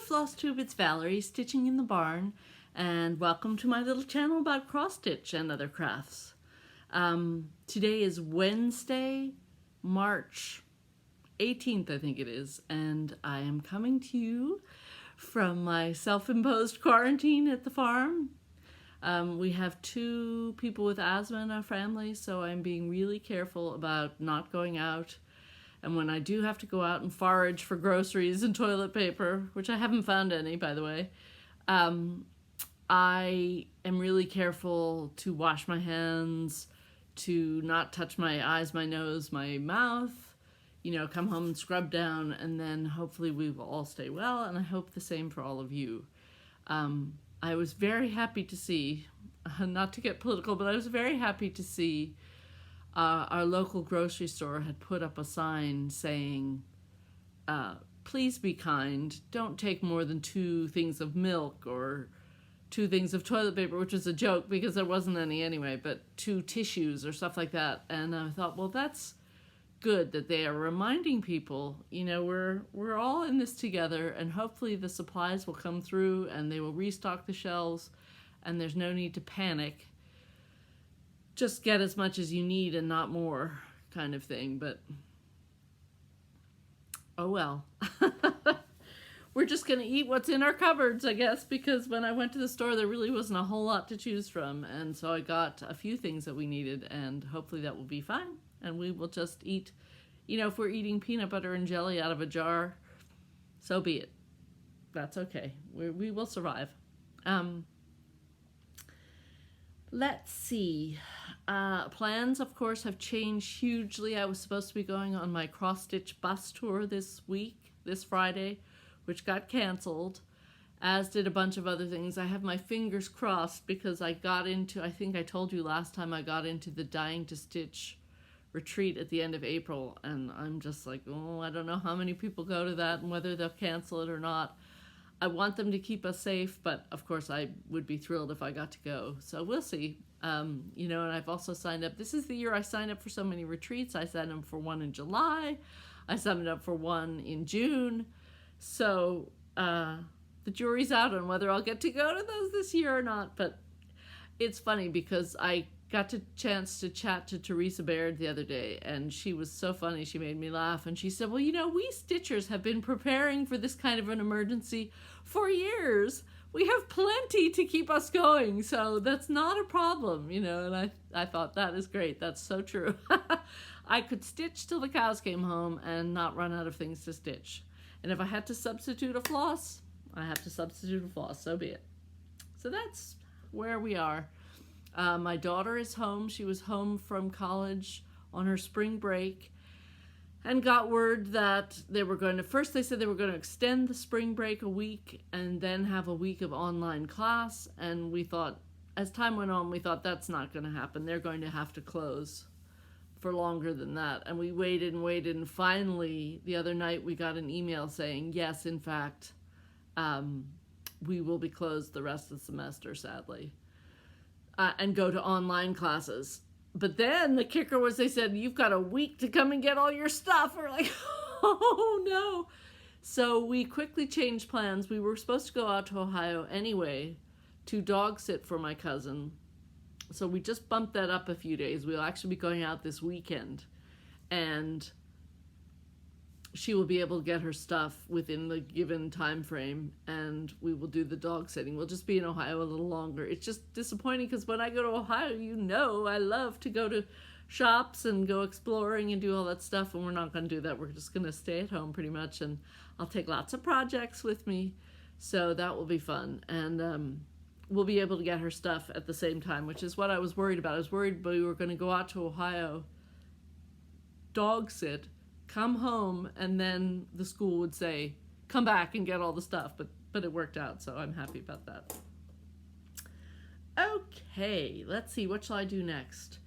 Flosstube, it's Valerie, stitching in the barn, and welcome to my little channel about cross-stitch and other crafts. Today is Wednesday, March 18th, I think it is, and I am coming to you from my self-imposed quarantine at the farm. We have 2 people with asthma in our family, so I'm being really careful about not going out. And when I do have to go out and forage for groceries and toilet paper, which I haven't found any, by the way, I am really careful to wash my hands, to not touch my eyes, my nose, my mouth, come home and scrub down, and then hopefully we will all stay well, and I hope the same for all of you. I was very happy to see, not to get political, but I was very happy to see our local grocery store had put up a sign saying, please be kind, don't take more than 2 things of milk or 2 things of toilet paper, which is a joke because there wasn't any anyway, but 2 tissues or stuff like that. And I thought, well, that's good that they are reminding people, we're all in this together, and hopefully the supplies will come through and they will restock the shelves and there's no need to panic. Just get as much as you need and not more, kind of thing, but oh well. We're just gonna eat what's in our cupboards, I guess, because when I went to the store there really wasn't a whole lot to choose from, and so I got a few things that we needed, and hopefully that will be fine, and we will just eat, if we're eating peanut butter and jelly out of a jar, so be it. That's okay. We will survive. Let's see. Plans, of course, have changed hugely. I was supposed to be going on my cross-stitch bus tour this Friday, which got canceled, as did a bunch of other things. I have my fingers crossed because I think I told you last time, I got into the Dying to Stitch retreat at the end of April, and I'm just like, oh, I don't know how many people go to that and whether they'll cancel it or not. I want them to keep us safe, but of course I would be thrilled if I got to go. So we'll see. And I've also signed up. This is the year I signed up for so many retreats. I signed up for one in July. I signed up for one in June. So the jury's out on whether I'll get to go to those this year or not. But it's funny because I got a chance to chat to Teresa Baird the other day, and she was so funny. She made me laugh, and she said, well, we stitchers have been preparing for this kind of an emergency for years. We have plenty to keep us going, so that's not a problem, and I thought, that is great. That's so true. I could stitch till the cows came home and not run out of things to stitch. And if I had to substitute a floss, I have to substitute a floss, so be it. So that's where we are. My daughter is home. She was home from college on her spring break and got word that first they said they were going to extend the spring break a week and then have a week of online class. And we thought, as time went on, we thought that's not going to happen. They're going to have to close for longer than that. And we waited and waited. And finally, the other night, we got an email saying, yes, in fact, we will be closed the rest of the semester, sadly. And go to online classes. But then the kicker was they said, you've got a week to come and get all your stuff. We're like, oh no. So we quickly changed plans. We were supposed to go out to Ohio anyway to dog sit for my cousin. So we just bumped that up a few days. We'll actually be going out this weekend. And she will be able to get her stuff within the given time frame, and we will do the dog sitting. We'll just be in Ohio a little longer. It's just disappointing because when I go to Ohio, I love to go to shops and go exploring and do all that stuff, and we're not going to do that. We're just going to stay at home pretty much, and I'll take lots of projects with me, so that will be fun. And we'll be able to get her stuff at the same time, which is what I was worried about. I was worried we were going to go out to Ohio, dog sit, come home, and then the school would say, come back and get all the stuff, but it worked out, so I'm happy about that. Okay, let's see, what shall I do next?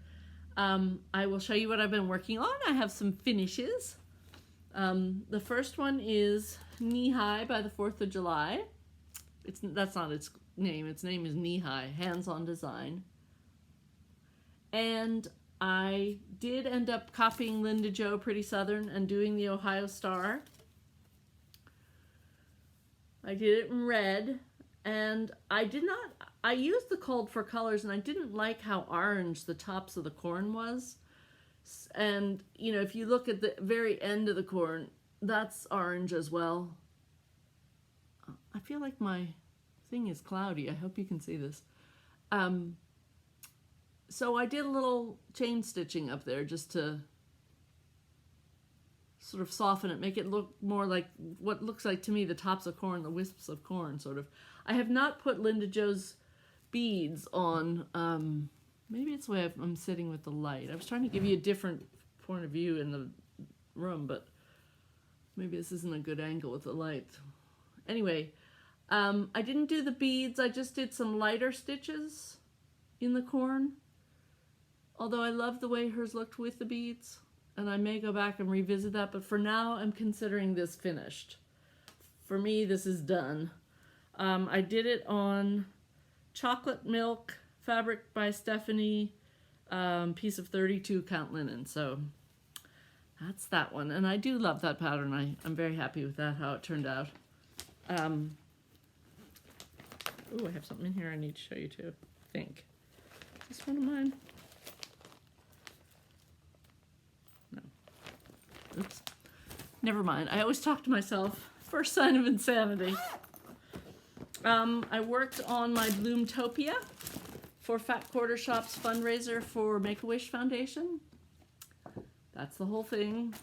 I will show you what I've been working on. I have some finishes. The first one is Knee High by the 4th of July. That's not its name. Its name is Knee High, Hands-On Design. And I did end up copying Linda Jo Pretty Southern and doing the Ohio Star. I did it in red, and I used the cold for colors, and I didn't like how orange the tops of the corn was. And, you know, if you look at the very end of the corn, that's orange as well. I feel like my thing is cloudy. I hope you can see this. So I did a little chain stitching up there just to sort of soften it, make it look more like what looks like to me the tops of corn, the wisps of corn, sort of. I have not put Linda Jo's beads on. Maybe it's the way I'm sitting with the light. I was trying to give you a different point of view in the room, but maybe this isn't a good angle with the light. Anyway, I didn't do the beads. I just did some lighter stitches in the corn. Although I love the way hers looked with the beads, and I may go back and revisit that, but for now I'm considering this finished. For me, this is done. I did it on chocolate milk fabric by Stephanie, piece of 32 count linen, so that's that one. And I do love that pattern. I'm very happy with that, how it turned out. Oh, I have something in here I need to show you too, I think. Is this one of mine? No. Oops. Never mind. I always talk to myself. First sign of insanity. I worked on my Bloomtopia for Fat Quarter Shop's fundraiser for Make-A-Wish Foundation. That's the whole thing.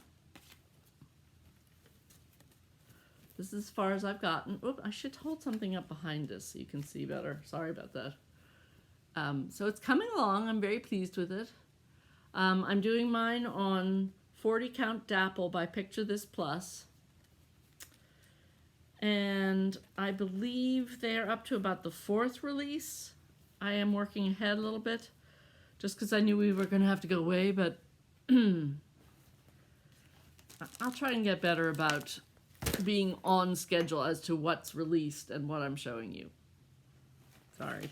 This is as far as I've gotten. Oop, I should hold something up behind us so you can see better. Sorry about that. So it's coming along. I'm very pleased with it. I'm doing mine on 40 count dapple by Picture This Plus. And I believe they're up to about the 4th release. I am working ahead a little bit just because I knew we were going to have to go away, but I'll try and get better about being on schedule as to what's released and what I'm showing you. Sorry.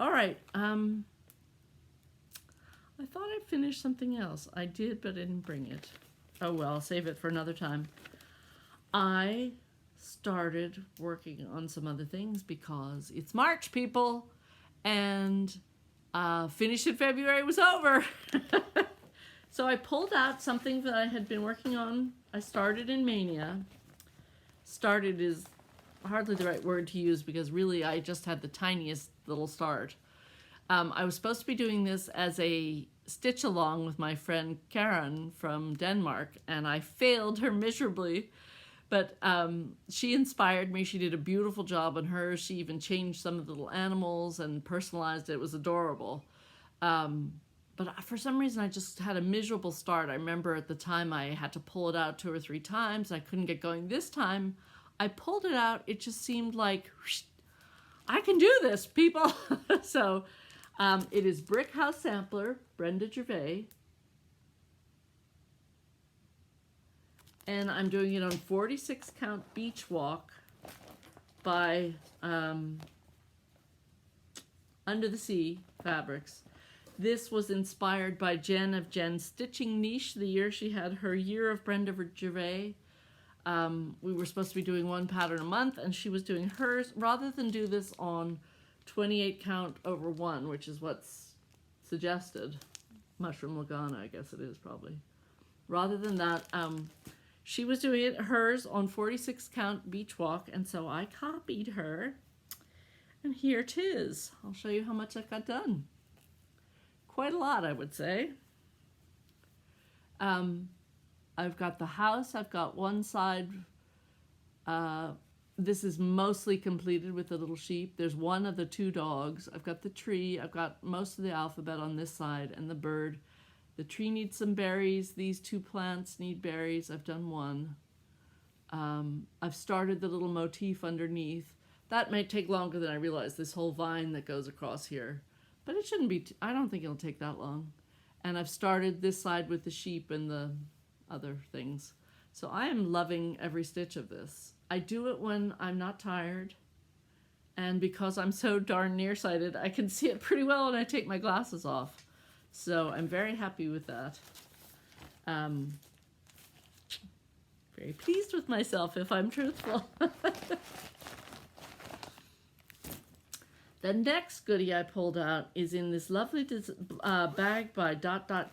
All right. I thought I'd finish something else. I did, but I didn't bring it. Oh well, I'll save it for another time. I started working on some other things because it's March, people, and Finish in February was over. So I pulled out something that I had been working on. I started in Mania. Started is hardly the right word to use because really I just had the tiniest little start. I was supposed to be doing this as a stitch along with my friend Karen from Denmark, and I failed her miserably. But she inspired me. She did a beautiful job on hers. She even changed some of the little animals and personalized it. It was adorable. But for some reason, I just had a miserable start. I remember at the time I had to pull it out 2 or 3 times. I couldn't get going. This time, I pulled it out. It just seemed like, whoosh, I can do this, people. So it is Brick House Sampler, Brenda Gervais. And I'm doing it on 46 count Beach Walk by Under the Sea Fabrics. This was inspired by Jen of Jen's Stitching Niche, the year she had her Year of Brenda Gervais. We were supposed to be doing 1 pattern a month, and she was doing hers. Rather than do this on 28 count over 1, which is what's suggested, Mushroom Lagana, I guess it is probably. Rather than that, she was doing it hers on 46 count Beach Walk, and so I copied her. And here it is. I'll show you how much I got done. Quite a lot, I would say. I've got the house. I've got one side. This is mostly completed with the little sheep. There's one of the 2 dogs. I've got the tree. I've got most of the alphabet on this side and the bird. The tree needs some berries. These 2 plants need berries. I've done 1. I've started the little motif underneath. That may take longer than I realized, this whole vine that goes across here. But it shouldn't be, I don't think it'll take that long. And I've started this side with the sheep and the other things. So I am loving every stitch of this. I do it when I'm not tired. And because I'm so darn nearsighted, I can see it pretty well when I take my glasses off. So I'm very happy with that. Very very pleased with myself, if I'm truthful. The next goodie I pulled out is in this lovely bag by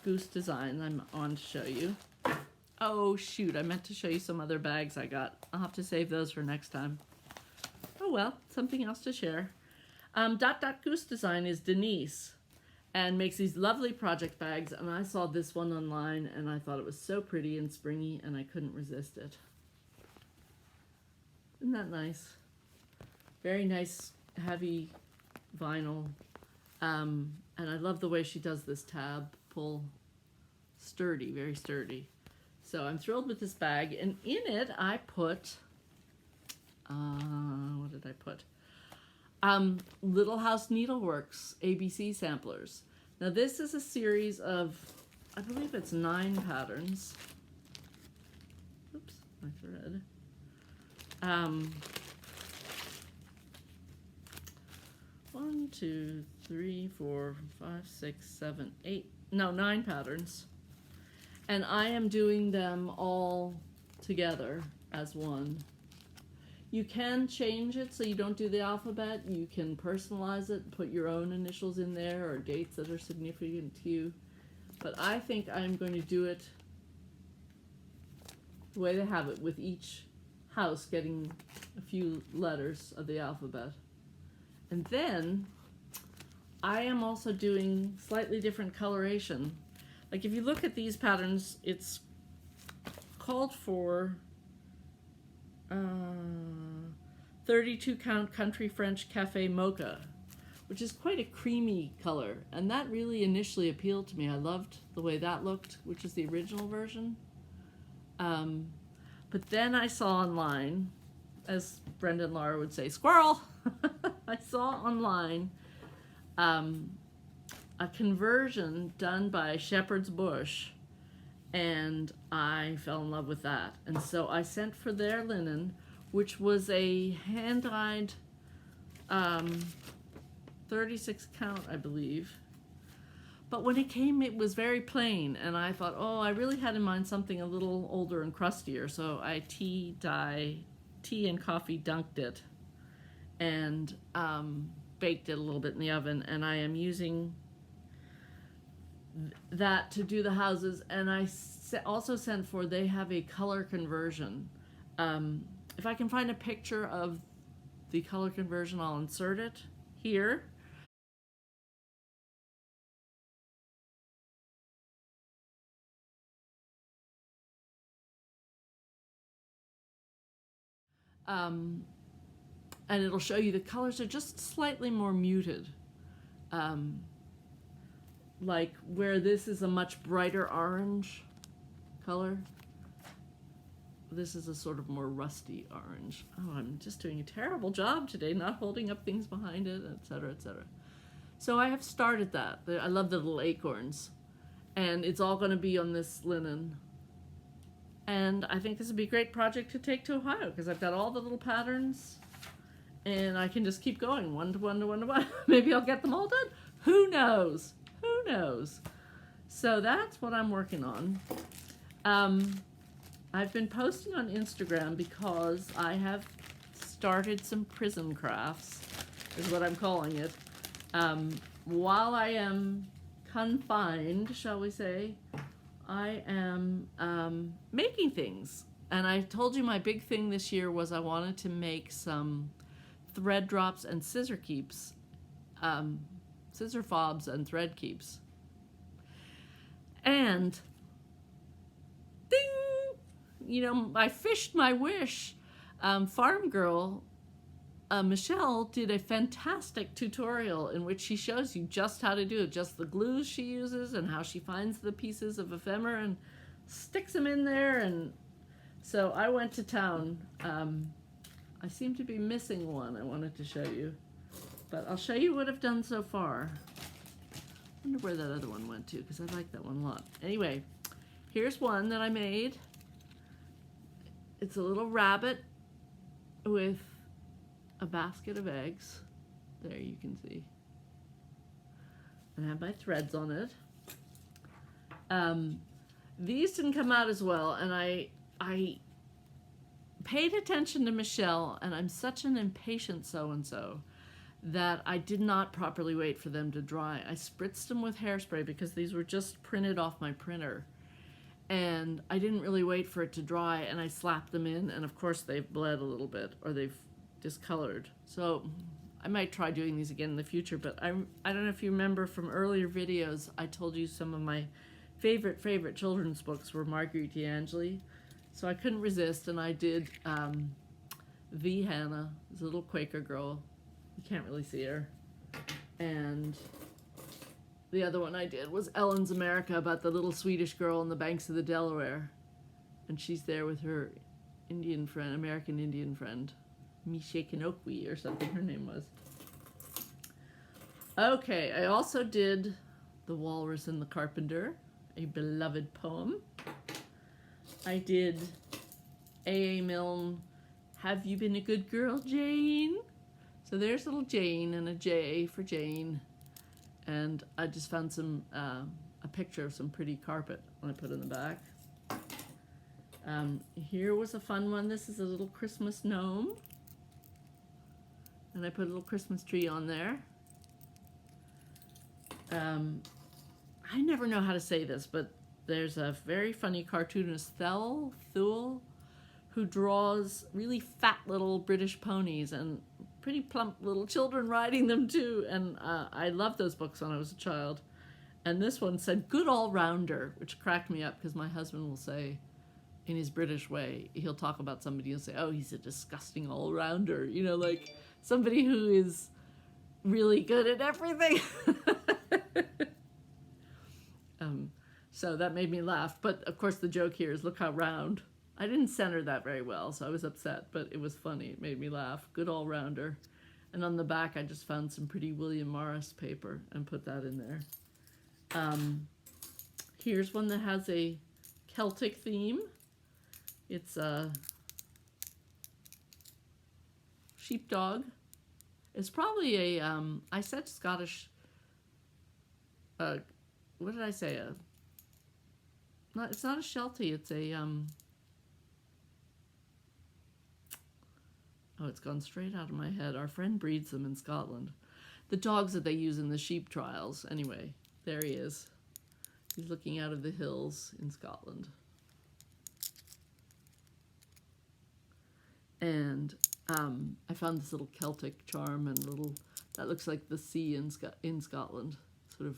Goose Design. I'm on to show you. Oh shoot, I meant to show you some other bags I got. I'll have to save those for next time. Oh well, something else to share. Goose Design is Denise and makes these lovely project bags, and I saw this one online and I thought it was so pretty and springy and I couldn't resist it. Isn't that nice? Very nice, heavy vinyl, and I love the way she does this tab pull. Sturdy, very sturdy. So I'm thrilled with this bag, and in it I put, what did I put? Little House Needleworks ABC samplers. Now this is a series of, I believe it's 9 patterns. Oops, my thread. 1, 2, 3, 4, 5, 6, 7, 8, no, 9 patterns. And I am doing them all together as one. You can change it so you don't do the alphabet. You can personalize it, put your own initials in there or dates that are significant to you. But I think I'm going to do it the way they have it, with each house getting a few letters of the alphabet. And then I am also doing slightly different coloration. Like if you look at these patterns, it's called for 32 count country French cafe mocha, which is quite a creamy color. And that really initially appealed to me. I loved the way that looked, which is the original version. But then I saw online, as Brenda and Laura would say, squirrel! I saw online a conversion done by Shepherd's Bush, and I fell in love with that. And so I sent for their linen, which was a hand-dyed 36 count, I believe. But when it came, it was very plain, and I thought, oh, I really had in mind something a little older and crustier, so I tea and coffee dunked it and baked it a little bit in the oven, and I am using that to do the houses. And I also sent for, they have a color conversion. If I can find a picture of the color conversion, I'll insert it here. And it'll show you the colors are just slightly more muted. Like where this is a much brighter orange color, this is a sort of more rusty orange. Oh, I'm just doing a terrible job today, not holding up things behind it, etc., etc. So I have started that. I love the little acorns, and it's all going to be on this linen. And I think this would be a great project to take to Ohio, because I've got all the little patterns and I can just keep going one to one to one to one. Maybe I'll get them all done. Who knows? Who knows? So that's what I'm working on. I've been posting on Instagram because I have started some prison crafts, is what I'm calling it. While I am confined, shall we say, I am making things. And I told you my big thing this year was I wanted to make some thread drops and scissor keeps, scissor fobs and thread keeps. And ding! You know, I fished my wish. Farm Girl Michelle did a fantastic tutorial in which she shows you just how to do it, just the glues she uses and how she finds the pieces of ephemera and sticks them in there. And so I went to town. I seem to be missing one I wanted to show you, but I'll show you what I've done so far. I wonder where that other one went to, because I like that one a lot. Anyway, here's one that I made. It's a little rabbit with a basket of eggs. There you can see. And I have my threads on it. These didn't come out as well, and I paid attention to Michelle, and I'm such an impatient so-and-so that I did not properly wait for them to dry. I spritzed them with hairspray because these were just printed off my printer. And I didn't really wait for it to dry, and I slapped them in, and of course they've bled a little bit, or they've discolored. So I might try doing these again in the future, but I don't know if you remember from earlier videos, I told you some of my favorite children's books were Marguerite D'Angeli. So I couldn't resist, and I did V. Hannah, this little Quaker girl. You can't really see her. And the other one I did was Ellen's America, about the little Swedish girl on the banks of the Delaware. And she's there with her Indian friend, American Indian friend, Mishakenokwi or something her name was. Okay, I also did The Walrus and the Carpenter, a beloved poem. I did A.A. Milne, Have You Been a Good Girl, Jane? So there's little Jane and a J for Jane. And I just found some a picture of some pretty carpet I put in the back. Here was a fun one. This is a little Christmas gnome. And I put a little Christmas tree on there. I never know how to say this, but there's a very funny cartoonist, Thule, who draws really fat little British ponies and pretty plump little children riding them too. And I loved those books when I was a child. And this one said good all-rounder, which cracked me up because my husband will say, in his British way, he'll talk about somebody and say, oh, he's a disgusting all-rounder. You know, like somebody who is really good at everything. So that made me laugh. But of course the joke here is look how round. I didn't center that very well, so I was upset, but it was funny. It made me laugh. Good all-rounder. And on the back, I just found some pretty William Morris paper and put that in there. Here's one that has a Celtic theme. It's a sheepdog. It's probably a, I said Scottish, what did I say? It's not a Sheltie, it's a, oh, it's gone straight out of my head. Our friend breeds them in Scotland. The dogs that they use in the sheep trials. Anyway, there he is. He's looking out of the hills in Scotland. And I found this little Celtic charm and little, that looks like the sea in Scotland, sort of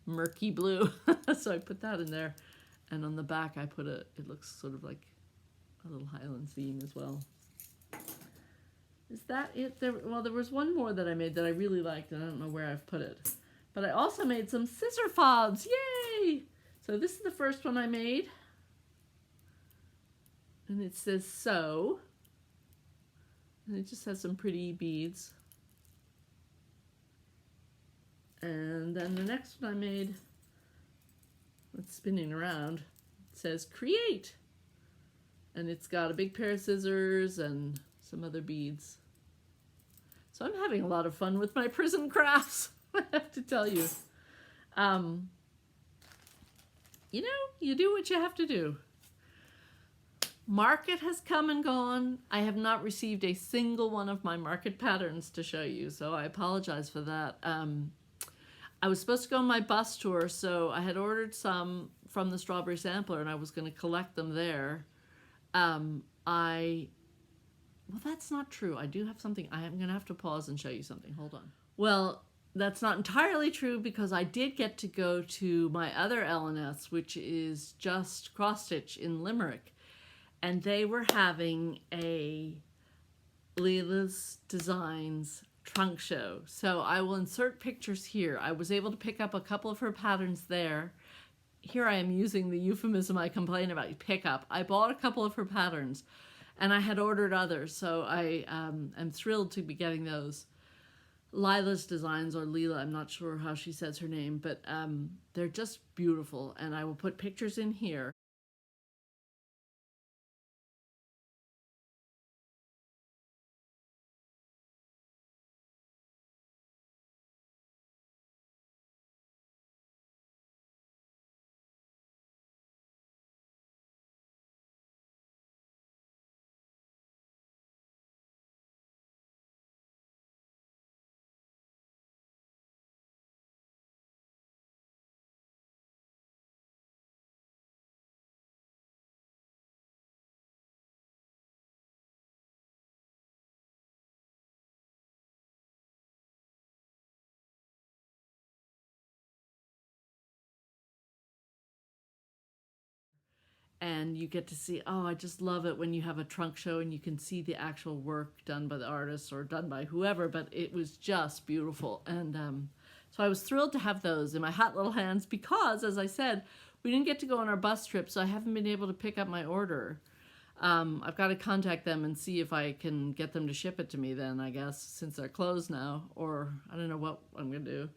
murky blue. So I put that in there. And on the back I put it looks sort of like a little Highland theme as well. Is that it? Well, there was one more that I made that I really liked, and I don't know where I've put it. But I also made some scissor fobs. Yay! So this is the first one I made. And it says sew. And it just has some pretty beads. And then the next one I made, it's spinning around, it says create. And it's got a big pair of scissors and some other beads. So I'm having a lot of fun with my prison crafts, I have to tell you. You know, you do what you have to do. Market has come and gone. I have not received a single one of my market patterns to show you, so I apologize for that. I was supposed to go on my bus tour, so I had ordered some from the Strawberry Sampler, and I was going to collect them there. Well, that's not true. I do have something. I am going to have to pause and show you something. Hold on. Well, that's not entirely true because I did get to go to my other L&S, which is just Cross Stitch in Limerick. And they were having a Lila's Designs trunk show. So I will insert pictures here. I was able to pick up a couple of her patterns there. Here I am using the euphemism I complain about, pick up. I bought a couple of her patterns and I had ordered others, so I am thrilled to be getting those. Lila's Designs, or Lila, I'm not sure how she says her name, but they're just beautiful, and I will put pictures in here. and you get to see, oh, I just love it when you have a trunk show and you can see the actual work done by the artists or done by whoever, but it was just beautiful. And so I was thrilled to have those in my hot little hands because, as I said, we didn't get to go on our bus trip, so I haven't been able to pick up my order. I've got to contact them and see if I can get them to ship it to me then, I guess, since they're closed now, or I don't know what I'm going to do.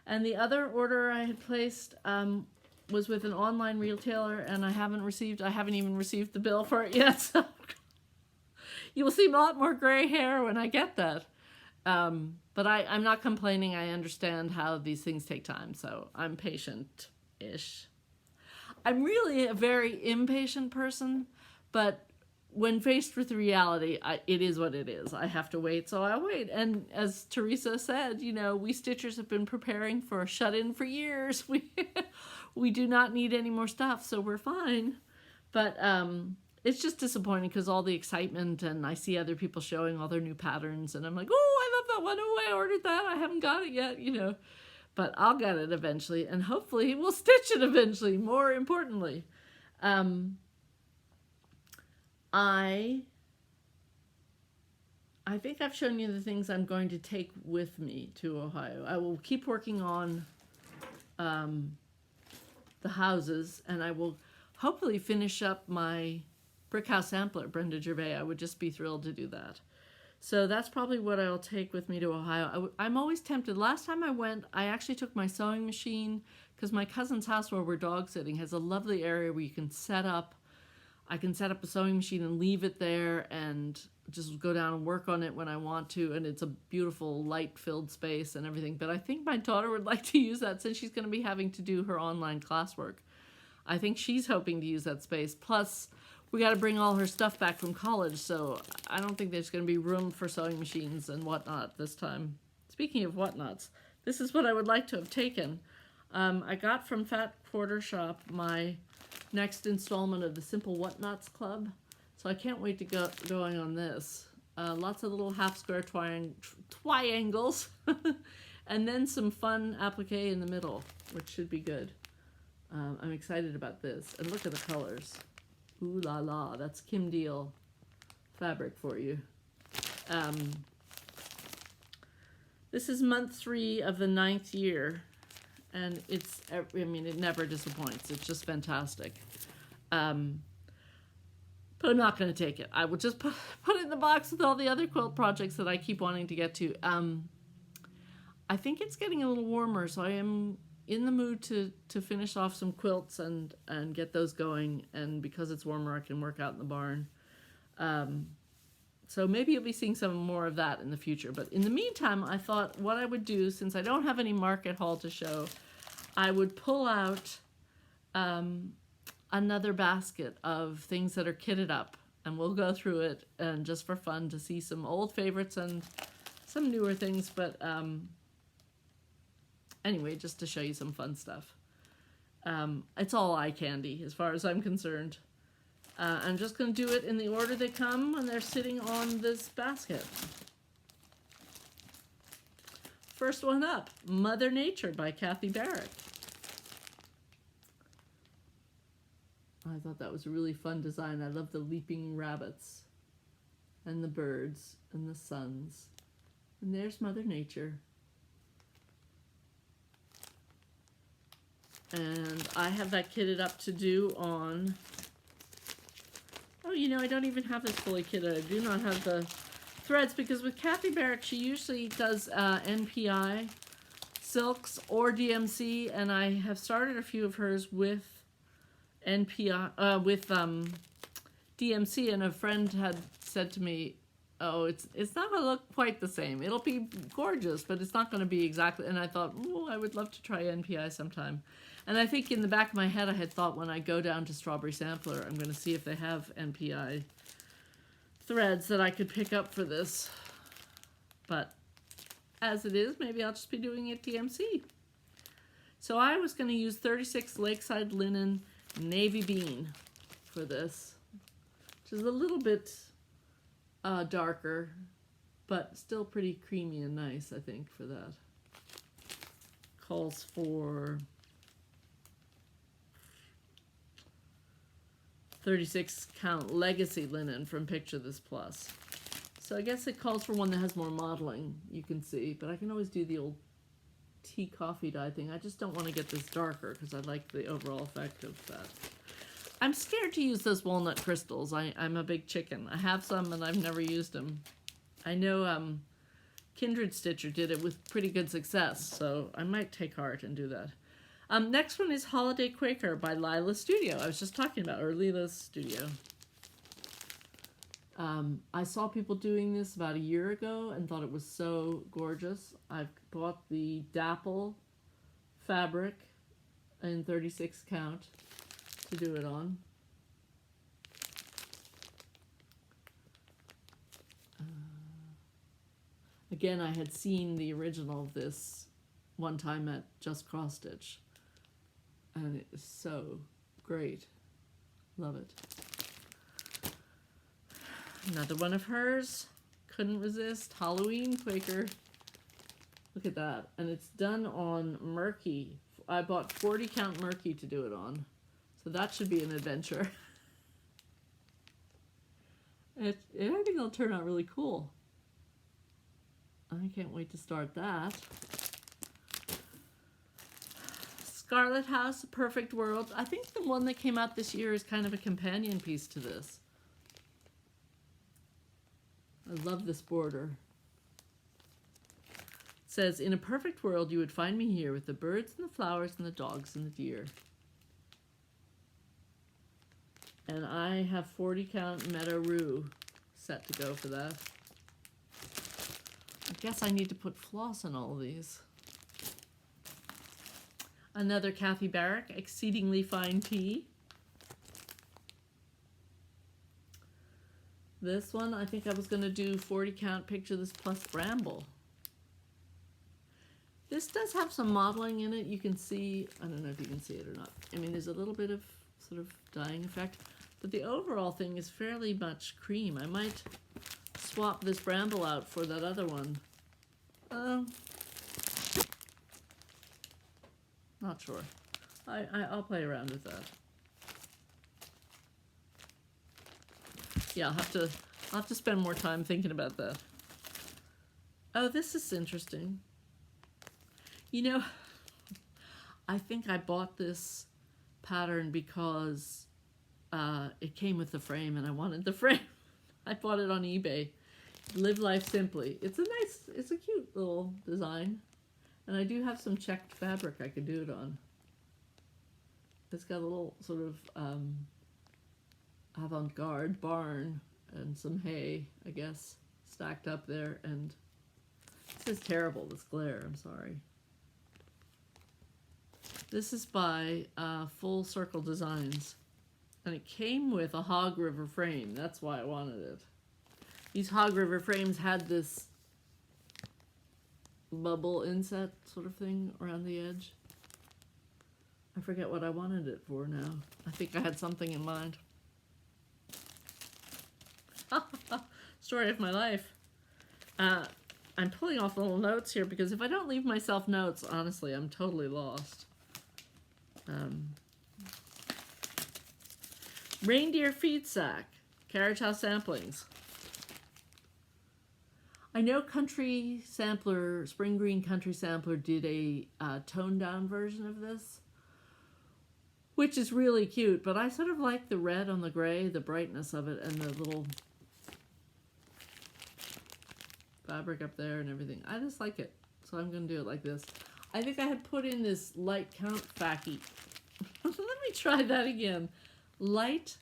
And the other order I had placed was with an online retailer, and I haven't even received the bill for it yet, so you will see a lot more gray hair when I get that. But I'm not complaining. I understand how these things take time, so I'm patient-ish. I'm really a very impatient person, but when faced with reality, it is what it is. I have to wait, so I'll wait. And as Teresa said, you know, we Stitchers have been preparing for a shut-in for years. We do not need any more stuff, so we're fine. But it's just disappointing because all the excitement, and I see other people showing all their new patterns, and I'm like, oh, I love that one. Oh, I ordered that. I haven't got it yet, you know. But I'll get it eventually, and hopefully we'll stitch it eventually, more importantly. I think I've shown you the things I'm going to take with me to Ohio. I will keep working on the houses, and I will hopefully finish up my brick house sampler, Brenda Gervais. I would just be thrilled to do that. So that's probably what I'll take with me to Ohio. I'm always tempted. Last time I went, I actually took my sewing machine because my cousin's house where we're dog sitting has a lovely area where you can set up. I can set up a sewing machine and leave it there and just go down and work on it when I want to. And it's a beautiful light-filled space and everything. But I think my daughter would like to use that since she's going to be having to do her online classwork. I think she's hoping to use that space. Plus, we got to bring all her stuff back from college, so I don't think there's going to be room for sewing machines and whatnot this time. Speaking of whatnots, this is what I would like to have taken. I got from Fat Quarter Shop my next installment of the Simple Whatnots Club, so I can't wait to go going on this. Lots of little half square triangles, and then some fun applique in the middle, which should be good. I'm excited about this, and look at the colors. Ooh la la, that's Kim Deal fabric for you. This is month 3 of the 9th year, and it's, I mean, it never disappoints. It's just fantastic. But I'm not going to take it. I will just put it in the box with all the other quilt projects that I keep wanting to get to. I think it's getting a little warmer, so I am in the mood to finish off some quilts and get those going, and because it's warmer I can work out in the barn. So maybe you'll be seeing some more of that in the future, but in the meantime I thought what I would do, since I don't have any market haul to show, I would pull out another basket of things that are kitted up, and we'll go through it, and just for fun to see some old favorites and some newer things, but anyway, just to show you some fun stuff. It's all eye candy as far as I'm concerned. I'm just going to do it in the order they come when they're sitting on this basket. First one up, Mother Nature by Kathy Barrett. I thought that was a really fun design. I love the leaping rabbits and the birds and the suns. And there's Mother Nature. And I have that kitted up to do on, oh, you know, I don't even have this fully kitted. I do not have the threads, because with Kathy Barrett, she usually does NPI silks or DMC, and I have started a few of hers with NPI, with DMC, and a friend had said to me, oh, it's not going to look quite the same. It'll be gorgeous, but it's not going to be exactly, and I thought, oh, I would love to try NPI sometime. And I think in the back of my head, I had thought when I go down to Strawberry Sampler, I'm going to see if they have NPI threads that I could pick up for this. But as it is, maybe I'll just be doing it DMC. So I was going to use 36 Lakeside Linen Navy Bean for this, which is a little bit darker, but still pretty creamy and nice, I think, for that. Calls for 36 count legacy linen from Picture This Plus. So I guess it calls for one that has more modeling, you can see, but I can always do the old tea coffee dye thing. I just don't want to get this darker because I like the overall effect of that. I'm scared to use those walnut crystals. I'm a big chicken. I have some and I've never used them. I know Kindred Stitcher did it with pretty good success, so I might take heart and do that. Next one is Holiday Quaker by Lila Studio. I was just talking about, or Lila's Studio. I saw people doing this about a year ago and thought it was so gorgeous. I've bought the Dapple fabric in 36 count to do it on. Again, I had seen the original of this one time at Just Cross Stitch, and it is so great. Love it. Another one of hers. Couldn't resist. Halloween Quaker. Look at that. And it's done on Murky. I bought 40 count Murky to do it on. So that should be an adventure. I think it'll turn out really cool. I can't wait to start that. Scarlet House, A Perfect World. I think the one that came out this year is kind of a companion piece to this. I love this border. It says, in a perfect world, you would find me here with the birds and the flowers and the dogs and the deer. And I have 40 count Meadow Rue set to go for that. I guess I need to put floss in all of these. Another Kathy Barrick, Exceedingly Fine Tea. This one, I think I was going to do 40 count Picture This Plus Bramble. This does have some modeling in it. You can see, I don't know if you can see it or not. I mean, there's a little bit of sort of dyeing effect, but the overall thing is fairly much cream. I might swap this Bramble out for that other one. Not sure. I'll play around with that. Yeah, I'll have to spend more time thinking about that. Oh, this is interesting. You know, I think I bought this pattern because it came with the frame and I wanted the frame. I bought it on eBay. Live Life Simply. It's a cute little design. And I do have some checked fabric I could do it on. It's got a little sort of avant-garde barn and some hay, I guess, stacked up there. And this is terrible, this glare, I'm sorry. This is by Full Circle Designs. And it came with a Hog River frame. That's why I wanted it. These Hog River frames had this bubble inset sort of thing around the edge. I forget what I wanted it for now. I think I had something in mind. Story of my life. I'm pulling off little notes here because if I don't leave myself notes, honestly, I'm totally lost. Reindeer Feed Sack, Carriage House Samplings. I know Country Sampler, Spring Green Country Sampler did a toned down version of this, which is really cute, but I sort of like the red on the gray, the brightness of it, and the little fabric up there and everything. I just like it, so I'm going to do it like this. I think I had put in this light count facky. Let me try that again. Light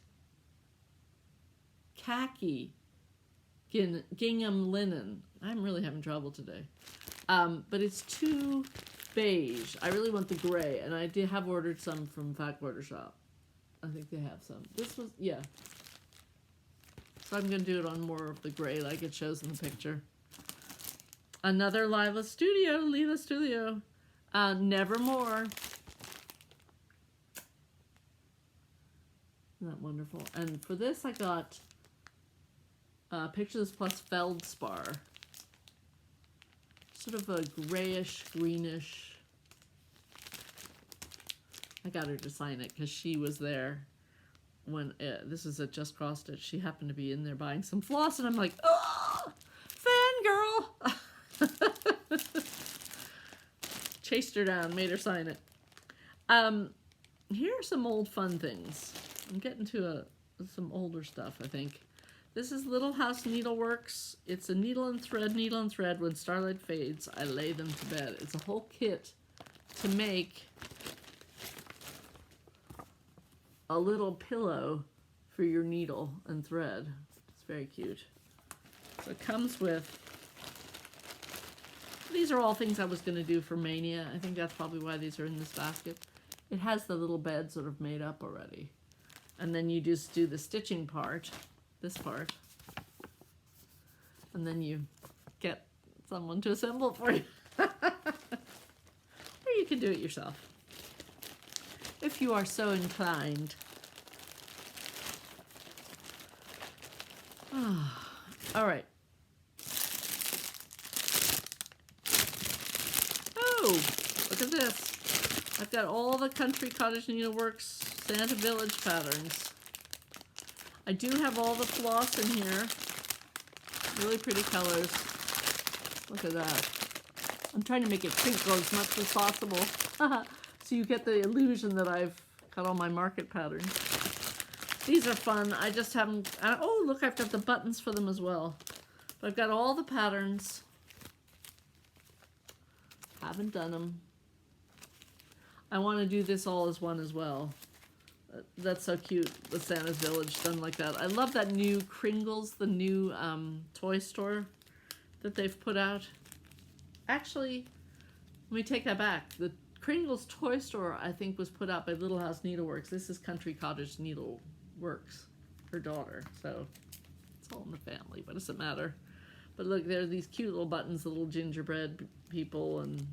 khaki gingham linen. I'm really having trouble today. But it's too beige. I really want the gray, and I did have ordered some from Fat Quarter Shop. I think they have some. This was, yeah. So I'm going to do it on more of the gray like it shows in the picture. Another Lila Studio. Nevermore. Isn't that wonderful? And for this I got Picture This Plus Feldspar. Sort of a grayish, greenish. I got her to sign it because she was there when this is at Just Cross Stitch. She happened to be in there buying some floss, and I'm like, oh, fangirl. Chased her down, made her sign it. Here are some old fun things. I'm getting to some older stuff, I think. This is Little House Needleworks. It's a needle and thread. When starlight fades, I lay them to bed. It's a whole kit to make a little pillow for your needle and thread. It's very cute. So it comes with, these are all things I was going to do for Mania. I think that's probably why these are in this basket. It has the little bed sort of made up already. And then you just do the stitching part, this part. And then you get someone to assemble it for you. Or you can do it yourself, if you are so inclined. All right. Oh, look at this. I've got all the Country Cottage Needleworks Santa Village patterns. I do have all the floss in here. Really pretty colors. Look at that. I'm trying to make it crinkle as much as possible. So you get the illusion that I've got all my market patterns. These are fun. I just haven't... oh, look, I've got the buttons for them as well. But I've got all the patterns. Haven't done them. I want to do this all as one as well. That's so cute, the Santa's Village done like that. I love that new Kringles, the new toy store that they've put out. Actually, let me take that back. The Kringles toy store, I think, was put out by Little House Needleworks. This is Country Cottage Needleworks, her daughter. So it's all in the family, but it doesn't matter. But look, there are these cute little buttons, the little gingerbread people and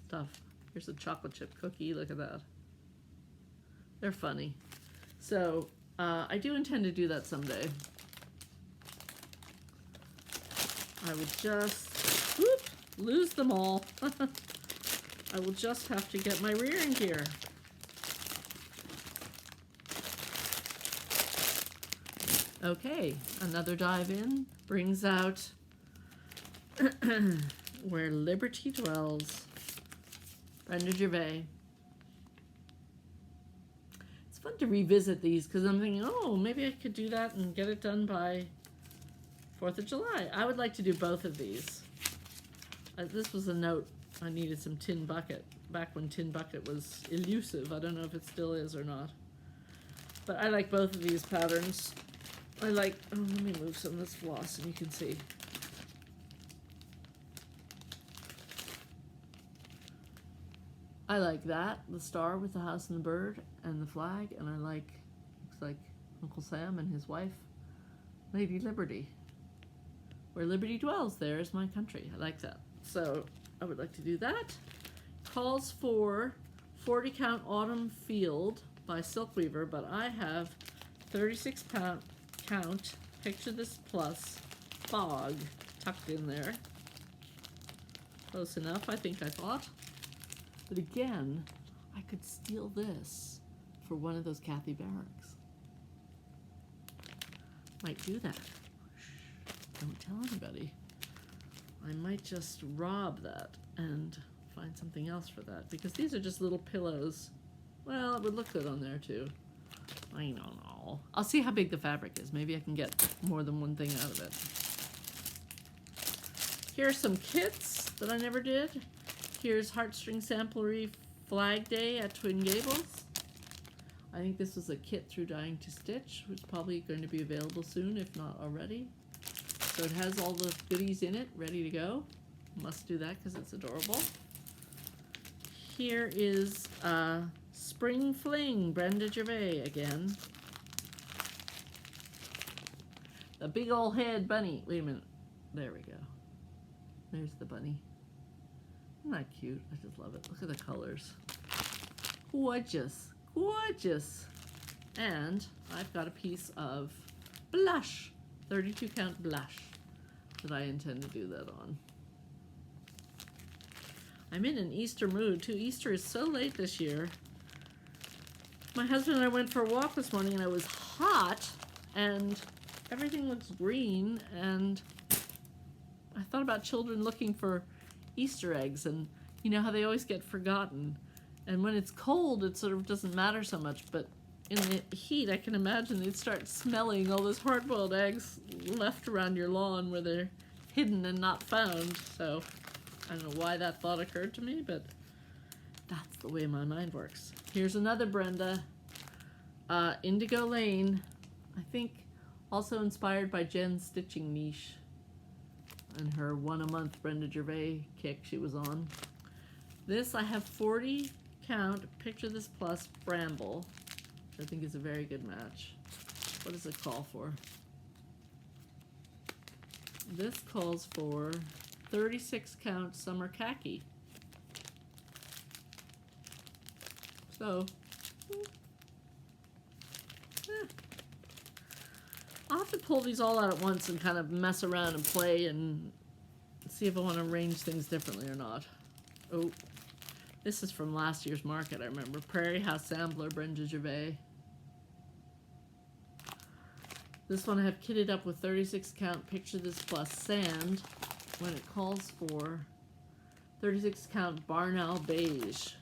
stuff. Here's a chocolate chip cookie. Look at that. They're funny. So I do intend to do that someday. I would just lose them all. I will just have to get my rearing gear. Okay, another dive in brings out Where Liberty Dwells. Brenda Gervais. It's fun to revisit these because I'm thinking, oh, maybe I could do that and get it done by 4th of July. I would like to do both of these. This was a note. I needed some Tin Bucket back when Tin Bucket was elusive. I don't know if it still is or not. But I like both of these patterns. I like, oh, let me move some of this floss and you can see. I like that, the star with the house and the bird and the flag, and I like, looks like Uncle Sam and his wife, Lady Liberty. Where Liberty dwells, there is my country. I like that. So I would like to do that. Calls for 40 count Autumn Field by Silkweaver, but I have 36 count Picture This Plus Fog tucked in there. Close enough, I think I thought. But again, I could steal this for one of those Kathy Barracks. Might do that. Shh, don't tell anybody. I might just rob that and find something else for that, because these are just little pillows. Well, it would look good on there too. I don't know. I'll see how big the fabric is. Maybe I can get more than one thing out of it. Here are some kits that I never did. Here's Heartstring Samplery Flag Day at Twin Gables. I think this was a kit through Dying to Stitch, which is probably going to be available soon, if not already. So it has all the goodies in it, ready to go. Must do that because it's adorable. Here is Spring Fling, Brenda Gervais again. The big old head bunny. Wait a minute. There we go. There's the bunny. Isn't that cute? I just love it. Look at the colors. Gorgeous. Gorgeous. And I've got a piece of blush. 32 count blush that I intend to do that on. I'm in an Easter mood too. Easter is so late this year. My husband and I went for a walk this morning and it was hot and everything looks green, and I thought about children looking for Easter eggs, and you know how they always get forgotten. And when it's cold, it sort of doesn't matter so much, but in the heat, I can imagine they'd start smelling all those hard-boiled eggs left around your lawn where they're hidden and not found. So I don't know why that thought occurred to me, but that's the way my mind works. Here's another Brenda, Indigo Lane, I think also inspired by Jen's stitching niche and her one-a-month Brenda Gervais kick she was on. This, I have 40 count, picture this plus, Bramble, which I think is a very good match. What does it call for? This calls for 36 count Summer Khaki. So, I'll have to pull these all out at once and kind of mess around and play and see if I want to arrange things differently or not. Oh, this is from last year's market, I remember. Prairie House Sampler, Brenda Gervais. This one I have kitted up with 36 count Picture This Plus Sand when it calls for 36 count Barnell Beige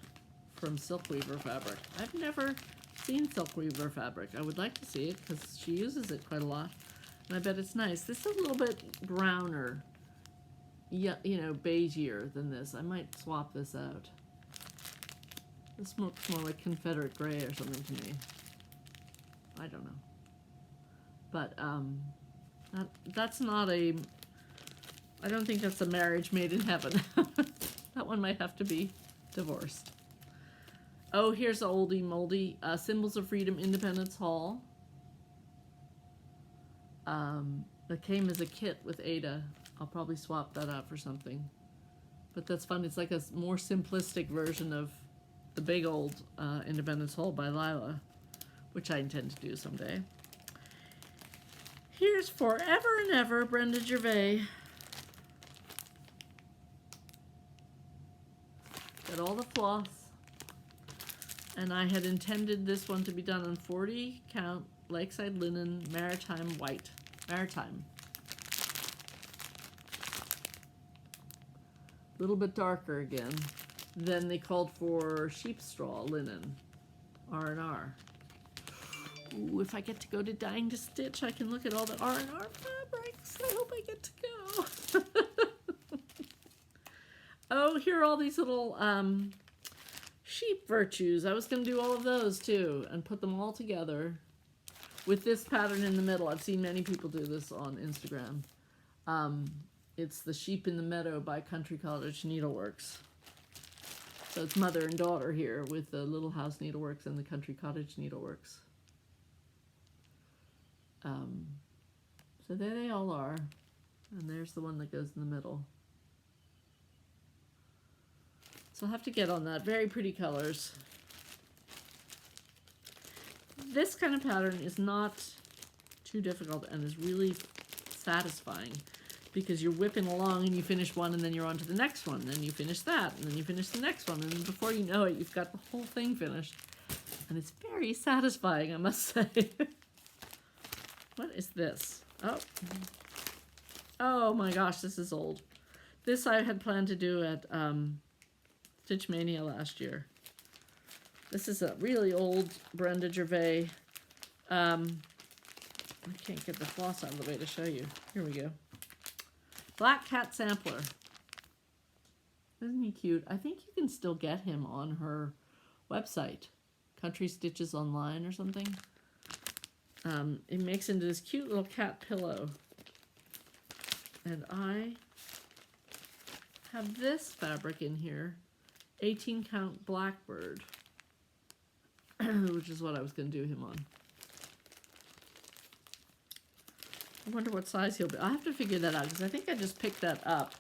from Silkweaver fabric. I've never seen Silkweaver fabric. I would like to see it because she uses it quite a lot, and I bet it's nice. This is a little bit browner, yeah, you know, beigeier than this. I might swap this out. This looks more like Confederate gray or something to me. I don't know. But that's not a, I don't think that's a marriage made in heaven. That one might have to be divorced. Oh, here's an oldie moldy, Symbols of Freedom Independence Hall. That came as a kit with Ada. I'll probably swap that out for something. But that's fun. It's like a more simplistic version of the big old Independence Hall by Lila, which I intend to do someday. Here's Forever and Ever, Brenda Gervais. Got all the floss. And I had intended this one to be done on 40 count Lakeside Linen Maritime White. Maritime. A little bit darker again. Then they called for sheep straw linen, R&R. Ooh, if I get to go to Dying to Stitch, I can look at all the R&R fabrics. I hope I get to go. Oh, here are all these little sheep virtues. I was going to do all of those too and put them all together with this pattern in the middle. I've seen many people do this on Instagram. It's the Sheep in the Meadow by Country Cottage Needleworks. So it's mother and daughter here with the Little House Needleworks and the Country Cottage Needleworks. So there they all are. And there's the one that goes in the middle. So I'll have to get on that. Very pretty colors. This kind of pattern is not too difficult and is really satisfying because you're whipping along and you finish one and then you're on to the next one, and then you finish that, and then you finish the next one, and before you know it, you've got the whole thing finished. And it's very satisfying, I must say. What is this? Oh. Oh my gosh, this is old. This I had planned to do at Stitch Mania last year. This is a really old Brenda Gervais. I can't get the floss out of the way to show you. Here we go. Black Cat Sampler. Isn't he cute? I think you can still get him on her website, Country Stitches Online or something. It makes into this cute little cat pillow. And I have this fabric in here, 18 count Blackbird, which is what I was going to do him on. I wonder what size he'll be. I'll have to figure that out because I think I just picked that up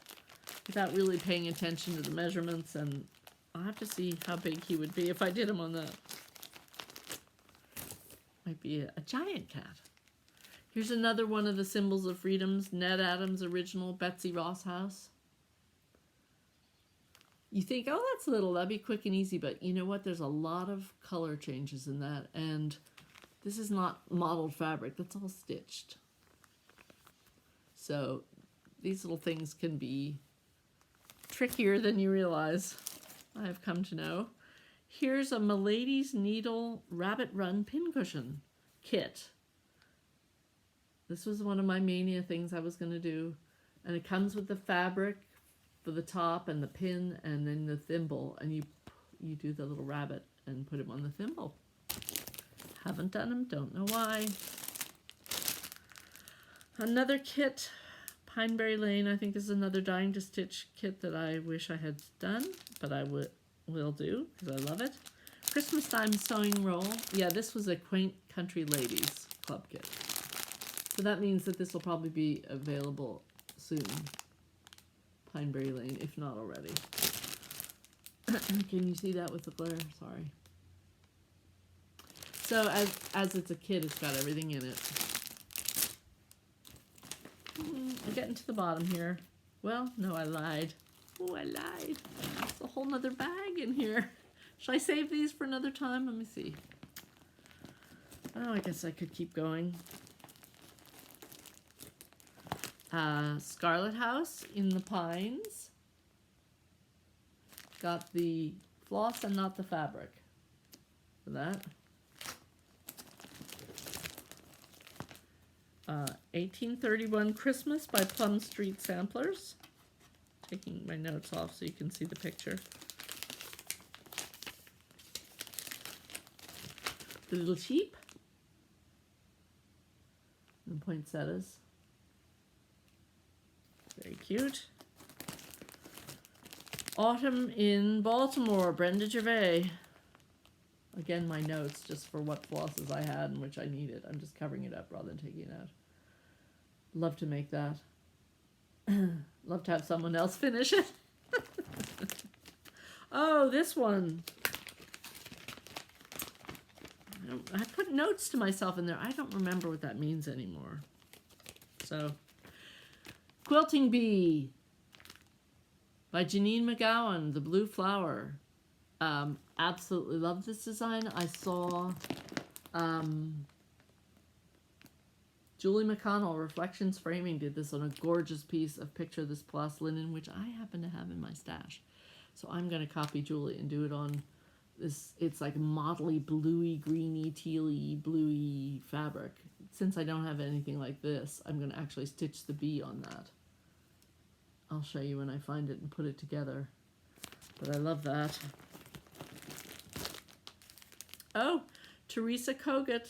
without really paying attention to the measurements, and I'll have to see how big he would be if I did him on that. Might be a giant cat. Here's another one of the Symbols of Freedoms, Ned Adams original, Betsy Ross House. You think, oh, that's little, that'd be quick and easy, but you know what? There's a lot of color changes in that, and this is not modeled fabric. That's all stitched. So these little things can be trickier than you realize, I have come to know. Here's a Milady's Needle Rabbit Run Pincushion kit. This was one of my mania things I was going to do. And it comes with the fabric for the top and the pin and then the thimble. And you do the little rabbit and put him on the thimble. Haven't done them, don't know why. Another kit, Pineberry Lane. I think this is another Dying to Stitch kit that I wish I had done, but I will do because I love it. Christmas Time Sewing Roll. Yeah, this was a Quaint Country Ladies Club kit. So that means that this will probably be available soon. Pineberry Lane, if not already. Can you see that with the glare? Sorry. So as it's a kit, it's got everything in it. I'm getting to the bottom here. Well, no, I lied. Oh, I lied. There's a whole nother bag in here. Should I save these for another time? Let me see. Oh, I guess I could keep going. Scarlet House in the Pines. Got the floss and not the fabric for that. 1831 Christmas by Plum Street Samplers. Taking my notes off so you can see the picture. The Little Sheep. And poinsettias. Very cute. Autumn in Baltimore, Brenda Gervais. Again, my notes just for what flosses I had and which I needed. I'm just covering it up rather than taking it out. Love to make that. Love to have someone else finish it. Oh, this one. I put notes to myself in there. I don't remember what that means anymore. So, Quilting Bee by Janine McGowan, The Blue Flower. Absolutely love this design. I saw Julie McConnell, Reflections Framing, did this on a gorgeous piece of Picture This Plus linen, which I happen to have in my stash. So I'm going to copy Julie and do it on this. It's like mottly, bluey, greeny, tealy, bluey fabric. Since I don't have anything like this, I'm going to actually stitch the bee on that. I'll show you when I find it and put it together. But I love that. Oh, Teresa Kogut,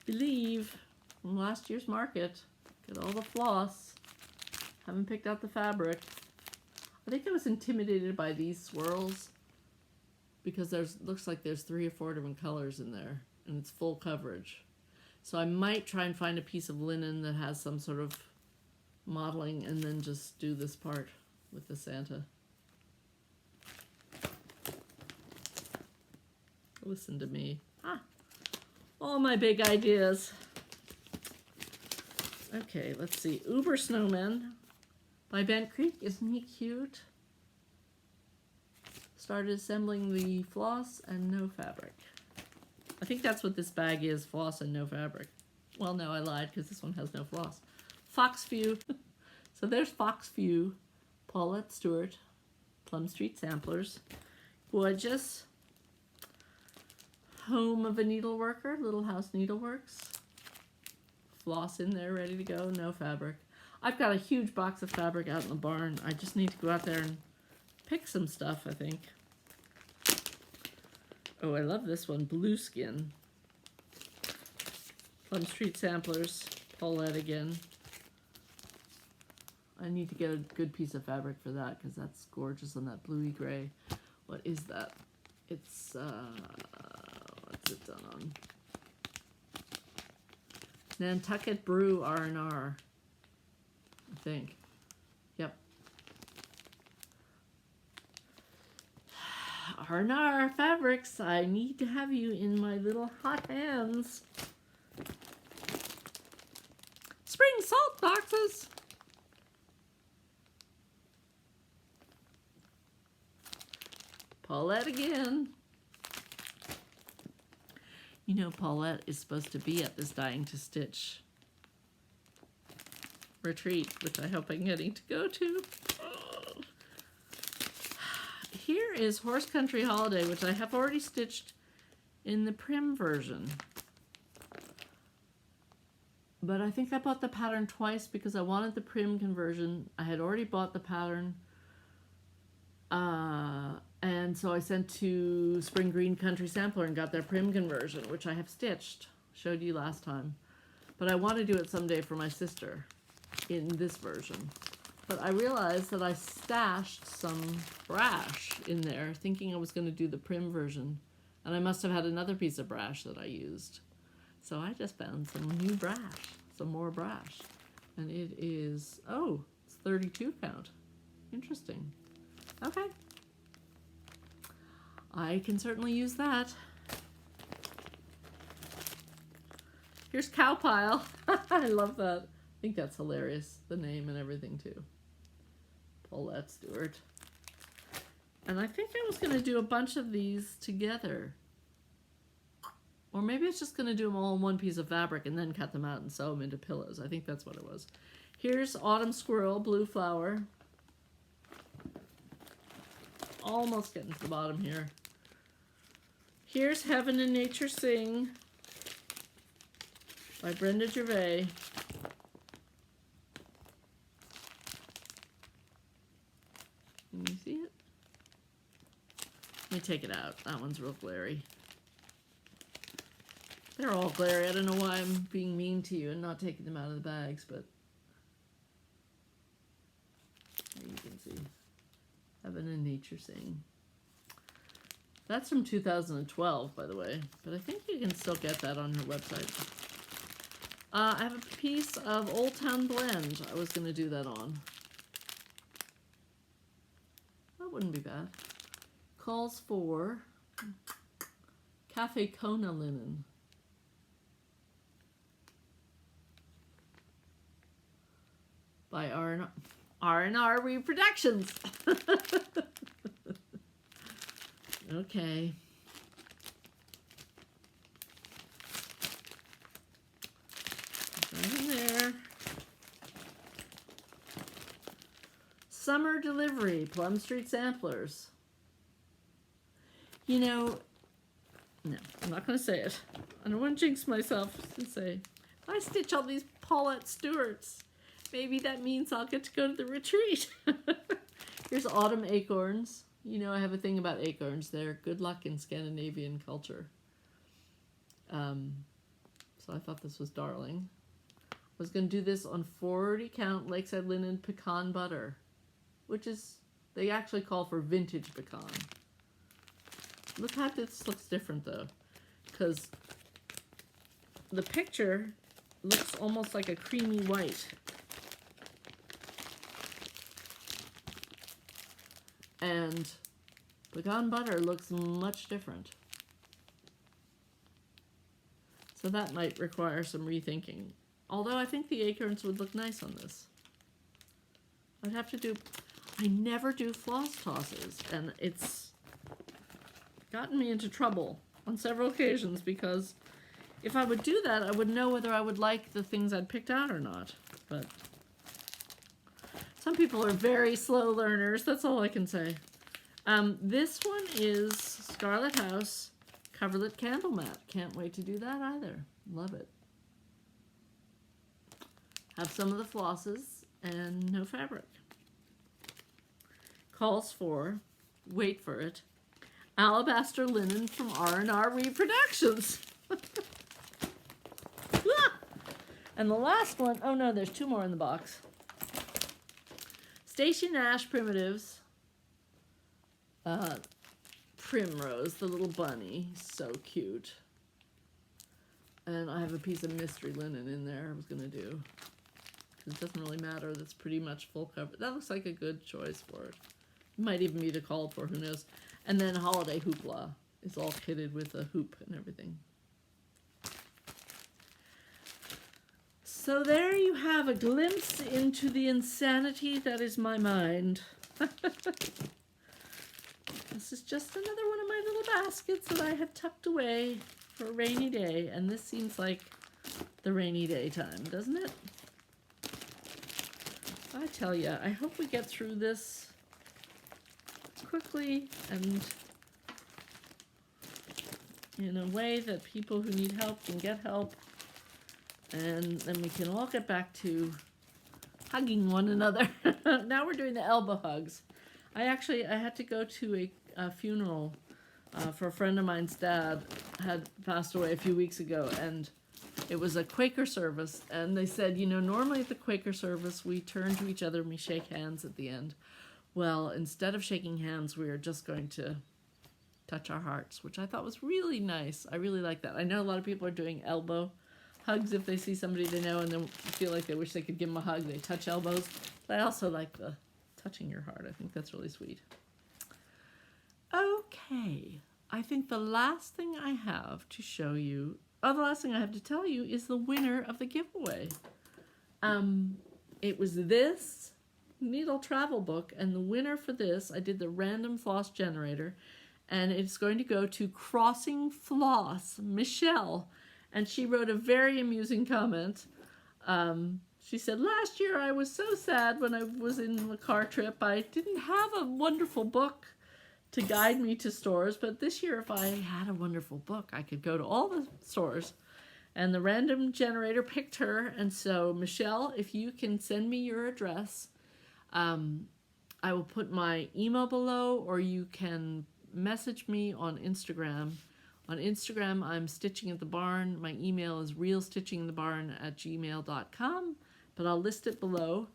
Believe, from last year's market. Got all the floss. Haven't picked out the fabric. I think I was intimidated by these swirls because looks like there's 3 or 4 different colors in there and it's full coverage. So I might try and find a piece of linen that has some sort of modeling and then just do this part with the Santa. Listen to me. All my big ideas. Okay, let's see. Uber Snowman by Bent Creek. Isn't he cute? Started assembling the floss and no fabric. I think that's what this bag is, floss and no fabric. Well, no, I lied because this one has no floss. Foxview. So there's Foxview. Paulette Stewart. Plum Street Samplers. Gorgeous. Home of a Needleworker. Little House Needleworks. Floss in there, ready to go. No fabric. I've got a huge box of fabric out in the barn. I just need to go out there and pick some stuff, I think. Oh, I love this one. Blue Skin. Plum Street Samplers. Paulette again. I need to get a good piece of fabric for that because that's gorgeous on that bluey gray. What is that? It's, what's it done on? Nantucket Brew R&R, I think. Yep. R&R Fabrics, I need to have you in my little hot hands. Spring salt boxes. Paulette again. You know, Paulette is supposed to be at this Dying to Stitch retreat, which I hope I'm getting to go to. Oh. Here is Horse Country Holiday, which I have already stitched in the Prim version. But I think I bought the pattern twice because I wanted the Prim conversion. I had already bought the pattern. And so I sent to Spring Green Country Sampler and got their Prim conversion, which I have stitched. Showed you last time. But I want to do it someday for my sister in this version. But I realized that I stashed some brash in there thinking I was going to do the Prim version. And I must have had another piece of brash that I used. So I just found some new brash, some more brash. And it is, oh, it's 32 count. Interesting. Okay. I can certainly use that. Here's Cowpile. I love that. I think that's hilarious. The name and everything too. Paulette Stewart. And I think I was going to do a bunch of these together. Or maybe it's just going to do them all in one piece of fabric and then cut them out and sew them into pillows. I think that's what it was. Here's Autumn Squirrel, Blue Flower. Almost getting to the bottom here. Here's Heaven and Nature Sing by Brenda Gervais. Can you see it? Let me take it out. That one's real glary. They're all glary. I don't know why I'm being mean to you and not taking them out of the bags, but there you can see. Heaven and Nature Sing. That's from 2012, by the way, but I think you can still get that on her website. I have a piece of Old Town Blend I was going to do that on. That wouldn't be bad. Calls for Cafe Kona linen. By R&R Reproductions. Okay. Right in there. Summer Delivery, Plum Street Samplers. You know, no, I'm not going to say it. I don't want to jinx myself and say, if I stitch all these Paulette Stewarts, maybe that means I'll get to go to the retreat. Here's Autumn Acorns. You know, I have a thing about acorns. They're good luck in Scandinavian culture. So I thought this was darling. I was going to do this on 40 count Lakeside Linen Pecan Butter, which is, they actually call for vintage pecan. Look how this looks different though, because the picture looks almost like a creamy white. And pecan butter looks much different. So that might require some rethinking. Although I think the acorns would look nice on this. I'd have to do, I never do floss tosses, and it's gotten me into trouble on several occasions because if I would do that, I would know whether I would like the things I'd picked out or not. But some people are very slow learners, that's all I can say. This one is Scarlet House Coverlet Candle Mat. Can't wait to do that either. Love it. Have some of the flosses and no fabric. Calls for, wait for it, Alabaster Linen from R&R Reproductions. And the last one, oh no, there's two more in the box. Stacy Nash Primitives. Primrose, the little bunny, so cute. And I have a piece of mystery linen in there I was going to do. Because it doesn't really matter, that's pretty much full cover. That looks like a good choice for it. Might even be the call for, who knows. And then Holiday Hoopla is all kitted with a hoop and everything. So there you have a glimpse into the insanity that is my mind. This is just another one of my little baskets that I have tucked away for a rainy day, and this seems like the rainy day time, doesn't it? I tell you, I hope we get through this quickly and in a way that people who need help can get help, and then we can all get back to hugging one another. Now we're doing the elbow hugs. I had to go to a funeral for a friend of mine's dad had passed away a few weeks ago, and it was a Quaker service, and they said, you know, normally at the Quaker service we turn to each other and we shake hands at the end. Well, instead of shaking hands, we are just going to touch our hearts, which I thought was really nice. I really like that. I know a lot of people are doing elbow hugs if they see somebody they know and then feel like they wish they could give them a hug. They touch elbows. But I also like the touching your heart. I think that's really sweet. Okay, I think the last thing I have to show you, the last thing I have to tell you is the winner of the giveaway. It was this needle travel book, and the winner for this, I did the random floss generator, and it's going to go to Crossing Floss, Michelle, and she wrote a very amusing comment. She said, last year I was so sad when I was in the car trip. I didn't have a wonderful book to guide me to stores, but this year if I had a wonderful book, I could go to all the stores. And the random generator picked her, and so Michelle, if you can send me your address, I will put my email below, or you can message me on Instagram. On Instagram, I'm Stitching at the Barn. My email is realstitchingthebarn@gmail.com, but I'll list it below.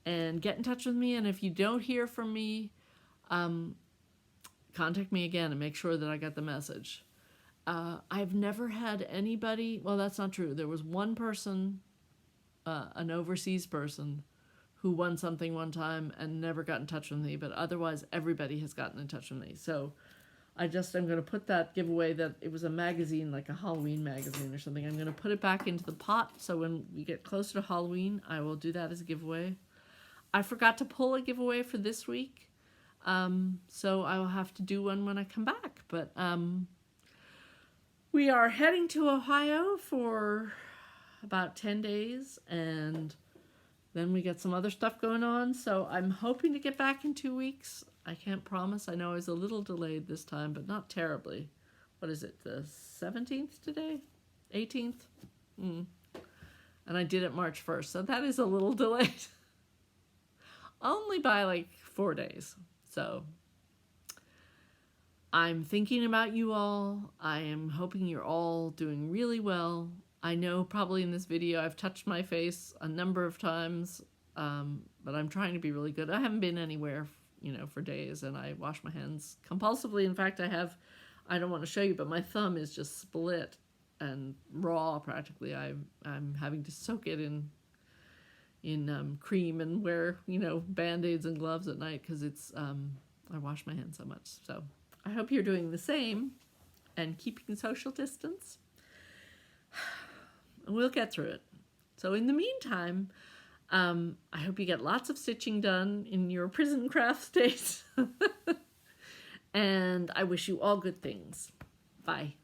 And get in touch with me, and if you don't hear from me, contact me again and make sure that I got the message. I've never had anybody, well, that's not true. There was one person, an overseas person, who won something one time and never got in touch with me, but otherwise everybody has gotten in touch with me. So I'm going to put that giveaway, that it was a magazine, like a Halloween magazine or something. I'm going to put it back into the pot, so when we get closer to Halloween, I will do that as a giveaway. I forgot to pull a giveaway for this week, so I will have to do one when I come back. But we are heading to Ohio for about 10 days, and then we get some other stuff going on, so I'm hoping to get back in 2 weeks. I can't promise. I know I was a little delayed this time, but not terribly. What is it, the 17th today? 18th? And I did it March 1st, so that is a little delayed. Only by like 4 days. So I'm thinking about you all. I am hoping you're all doing really well. I know probably in this video I've touched my face a number of times, but I'm trying to be really good. I haven't been anywhere, for days, and I wash my hands compulsively. In fact, I don't want to show you, but my thumb is just split and raw practically. I'm having to soak it in cream and wear, Band-Aids and gloves at night because it's, I wash my hands so much. So I hope you're doing the same and keeping social distance. We'll get through it. So in the meantime, I hope you get lots of stitching done in your prison craft state. And I wish you all good things. Bye.